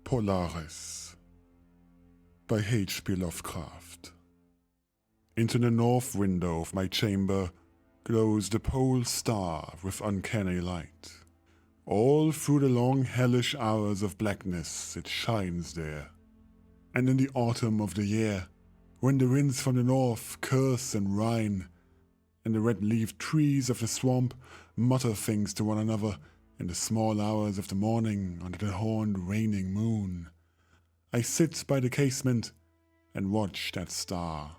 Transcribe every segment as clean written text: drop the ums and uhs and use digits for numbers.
Polaris by H.P. Lovecraft. Into the north window of my chamber glows the pole star with uncanny light. All through the long hellish hours of blackness it shines there. And in the autumn of the year, when the winds from the north curse and whine, and the red-leaved trees of the swamp mutter things to one another in the small hours of the morning under the horned waning moon, I sit by the casement and watch that star.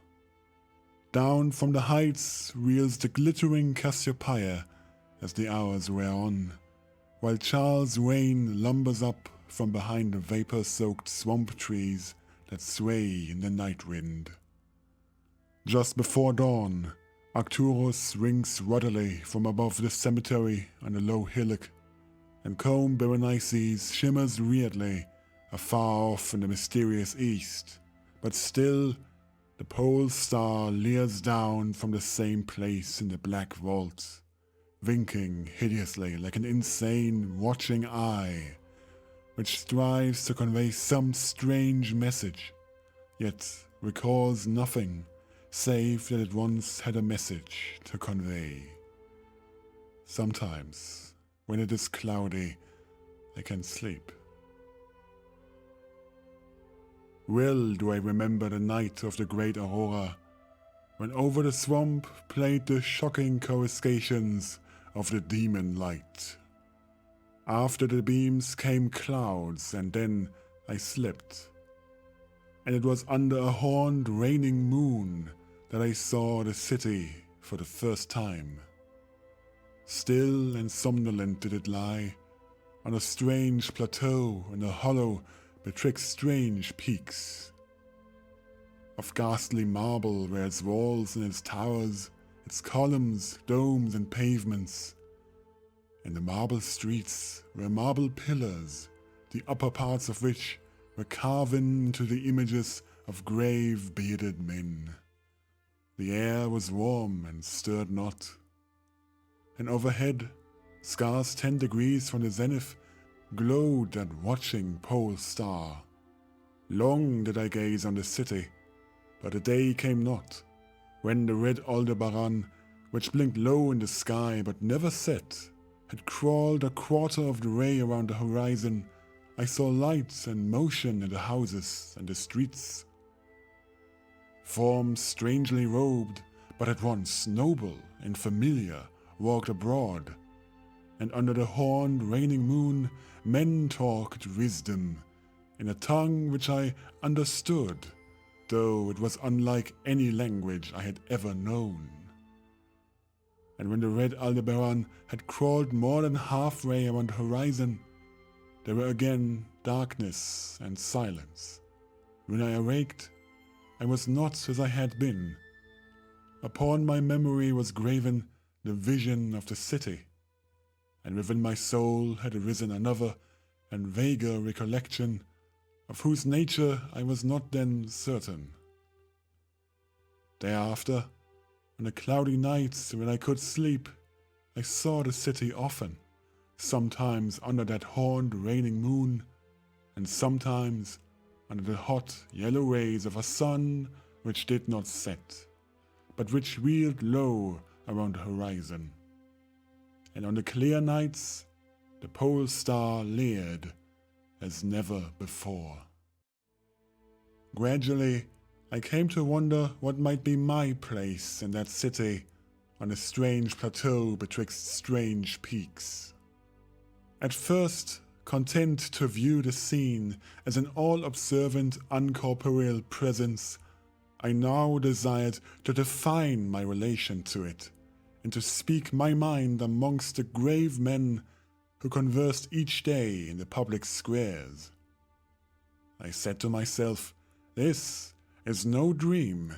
Down from the heights reels the glittering Cassiopeia as the hours wear on, while Charles Wayne lumbers up from behind the vapor-soaked swamp trees that sway in the night wind. Just before dawn, Arcturus rings ruddily from above the cemetery on a low hillock, and Combe Berenices shimmers weirdly afar off in the mysterious east, but still the pole star leers down from the same place in the black vault, winking hideously like an insane watching eye, which strives to convey some strange message, yet recalls nothing save that it once had a message to convey. Sometimes, when it is cloudy, I can sleep. Well do I remember the night of the great aurora, when over the swamp played the shocking coruscations of the demon light. After the beams came clouds, and then I slept. And it was under a horned raining moon that I saw the city for the first time. Still and somnolent did it lie, on a strange plateau in a hollow betwixt strange peaks. Of ghastly marble were its walls and its towers, its columns, domes, and pavements. In the marble streets were marble pillars, the upper parts of which were carven into the images of grave bearded men. The air was warm and stirred not. And overhead, scarce 10 degrees from the zenith, glowed that watching pole star. Long did I gaze on the city, but the day came not, when the red Aldebaran, which blinked low in the sky but never set, had crawled a quarter of the way around the horizon. I saw light and motion in the houses and the streets. Forms strangely robed, but at once noble and familiar, walked abroad, and under the horned raining moon men talked wisdom, in a tongue which I understood, though it was unlike any language I had ever known. And when the red Aldebaran had crawled more than halfway around the horizon, there were again darkness and silence. When I awaked, I was not as I had been. Upon my memory was graven the vision of the city, and within my soul had arisen another and vaguer recollection, of whose nature I was not then certain. Thereafter, on the cloudy nights when I could sleep, I saw the city often, sometimes under that horned raining moon, and sometimes under the hot yellow rays of a sun which did not set, but which wheeled low around the horizon. And on the clear nights, the pole star leered as never before. Gradually, I came to wonder what might be my place in that city, on a strange plateau betwixt strange peaks. At first, content to view the scene as an all-observant, uncorporeal presence, I now desired to define my relation to it, and to speak my mind amongst the grave men who conversed each day in the public squares. I said to myself, this is no dream.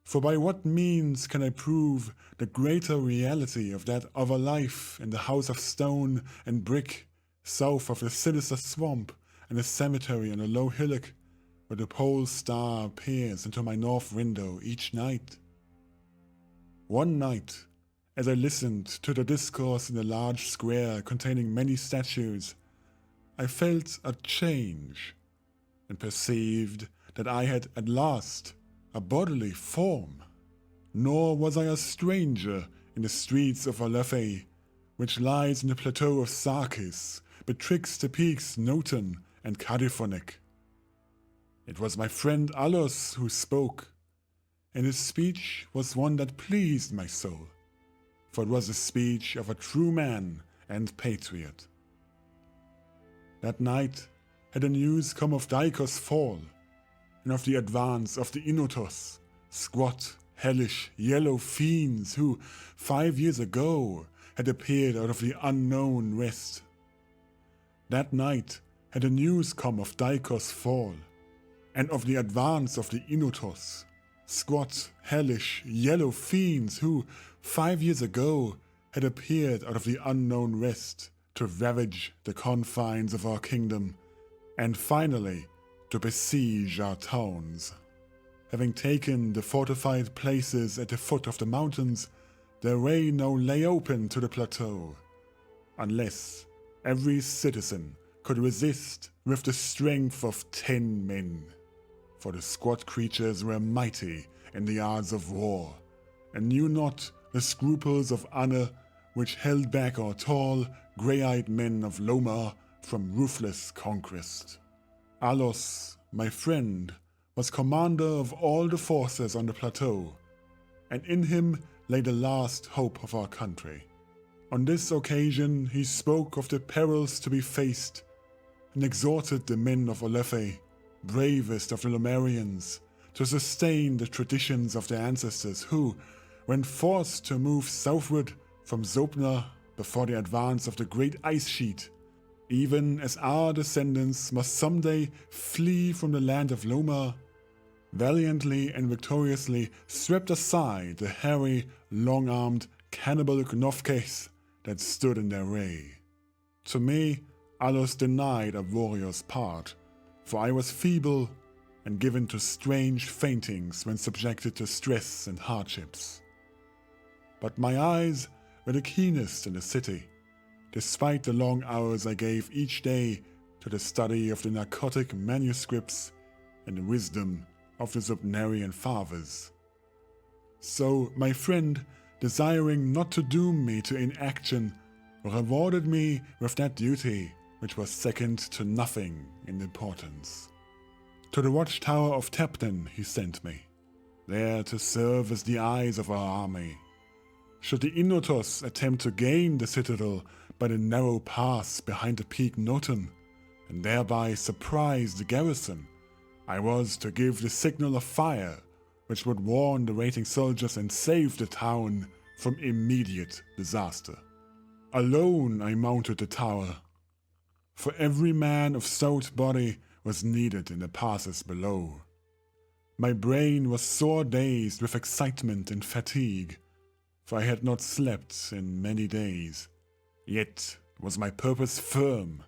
For by what means can I prove the greater reality of that other life in the house of stone and brick, south of the sinister swamp and the cemetery on a low hillock, where the pole star peers into my north window each night? One night, as I listened to the discourse in the large square containing many statues, I felt a change, and perceived that I had at last a bodily form. Nor was I a stranger in the streets of Alephei, which lies in the plateau of Sarkis, betwixt the peaks Noton and Cadiphonic. It was my friend Alos who spoke, and his speech was one that pleased my soul, for it was the speech of a true man and patriot. That night had the news come of Daikos' fall, and of the advance of the Inotos, squat, hellish, yellow fiends who, 5 years ago, had appeared out of the unknown west. That night had the news come of Daikos' fall, and of the advance of the Inotos, squat, hellish, yellow fiends who, 5 years ago, had appeared out of the unknown west to ravage the confines of our kingdom, and finally to besiege our towns. Having taken the fortified places at the foot of the mountains, their way now lay open to the plateau, unless every citizen could resist with the strength of 10 men. For the squat creatures were mighty in the arts of war, and knew not the scruples of honor which held back our tall, grey-eyed men of Lomar from ruthless conquest. Alos, my friend, was commander of all the forces on the plateau, and in him lay the last hope of our country. On this occasion he spoke of the perils to be faced, and exhorted the men of Alephei, bravest of the Lomarians, to sustain the traditions of their ancestors who, when forced to move southward from Zopna before the advance of the great ice sheet, even as our descendants must someday flee from the land of Lomar, valiantly and victoriously swept aside the hairy, long-armed, cannibal Gnovkes that stood in their way. To me, Alos denied a warrior's part, for I was feeble and given to strange faintings when subjected to stress and hardships. But my eyes were the keenest in the city, despite the long hours I gave each day to the study of the narcotic manuscripts and the wisdom of the Zopnarian fathers. So my friend, desiring not to doom me to inaction, rewarded me with that duty which was second to nothing in importance. To the watchtower of Tepten he sent me, there to serve as the eyes of our army. Should the Inotos attempt to gain the citadel by the narrow pass behind the peak Noton, and thereby surprise the garrison, I was to give the signal of fire, which would warn the waiting soldiers and save the town from immediate disaster. Alone I mounted the tower, for every man of stout body was needed in the passes below. My brain was sore dazed with excitement and fatigue, for I had not slept in many days. Yet was my purpose firm,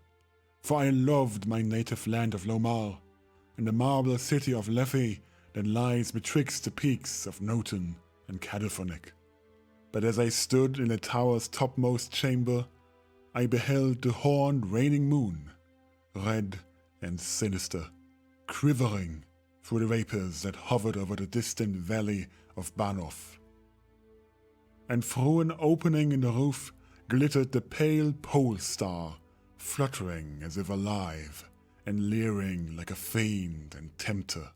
for I loved my native land of Lomar, and the marble city of Lethe that lies betwixt the peaks of Noton and Cadiphonic. But as I stood in the tower's topmost chamber, I beheld the horned reigning moon, red and sinister, quivering through the vapors that hovered over the distant valley of Banoff. And through an opening in the roof glittered the pale pole star, fluttering as if alive, and leering like a fiend and tempter.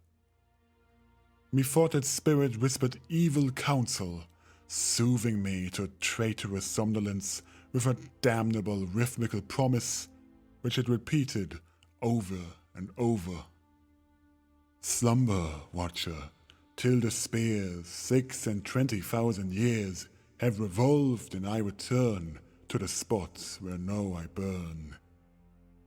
Methought that spirit whispered evil counsel, soothing me to traitorous somnolence with a damnable rhythmical promise which it repeated over and over. Slumber, watcher, till the spears 26,000 years have revolved and I return to the spot where now I burn.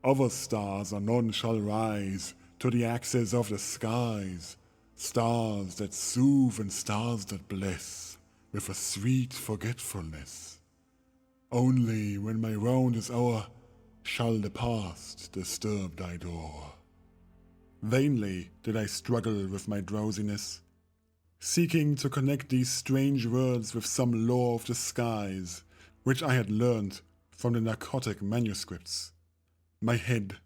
Other stars anon shall rise to the axis of the skies, stars that soothe and stars that bless with a sweet forgetfulness. Only when my round is o'er shall the past disturb thy door. Vainly did I struggle with my drowsiness, seeking to connect these strange words with some law of the skies, which I had learned from the narcotic manuscripts. My head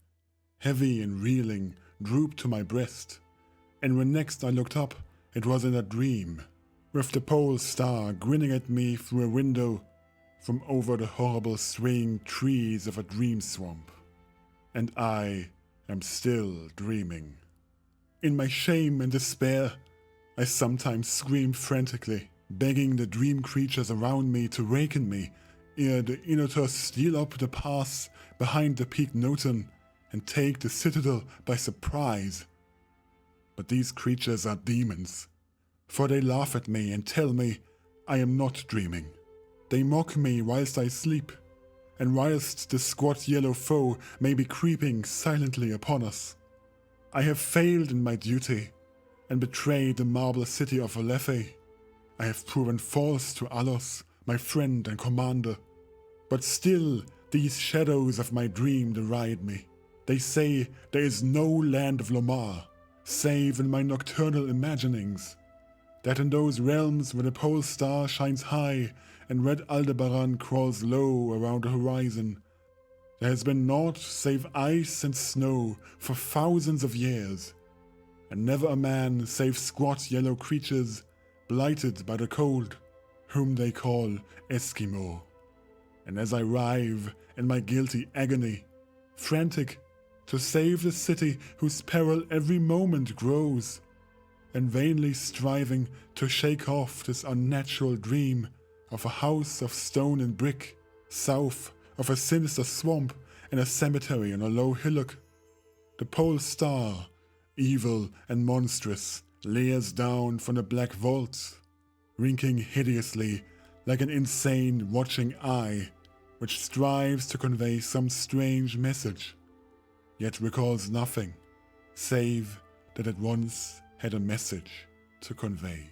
heavy and reeling, drooped to my breast, and when next I looked up, it was in a dream, with the pole star grinning at me through a window from over the horrible swaying trees of a dream swamp. And I am still dreaming. In my shame and despair, I sometimes scream frantically, begging the dream creatures around me to waken me ere the Inotors steal up the pass behind the peak Noton and take the citadel by surprise. But these creatures are demons, for they laugh at me and tell me I am not dreaming. They mock me whilst I sleep, and whilst the squat yellow foe may be creeping silently upon us. I have failed in my duty and betrayed the marble city of Alephe. I have proven false to Alos, my friend and commander. But still, these shadows of my dream deride me. They say there is no land of Lomar, save in my nocturnal imaginings. That in those realms where the pole star shines high and red Aldebaran crawls low around the horizon, there has been naught save ice and snow for thousands of years, and never a man save squat yellow creatures blighted by the cold, whom they call Eskimo. And as I writhe in my guilty agony, frantic to save the city whose peril every moment grows, and vainly striving to shake off this unnatural dream of a house of stone and brick, south of a sinister swamp and a cemetery on a low hillock, the pole star, evil and monstrous, leers down from the black vault, winking hideously like an insane watching eye which strives to convey some strange message, yet recalls nothing save that it once had a message to convey.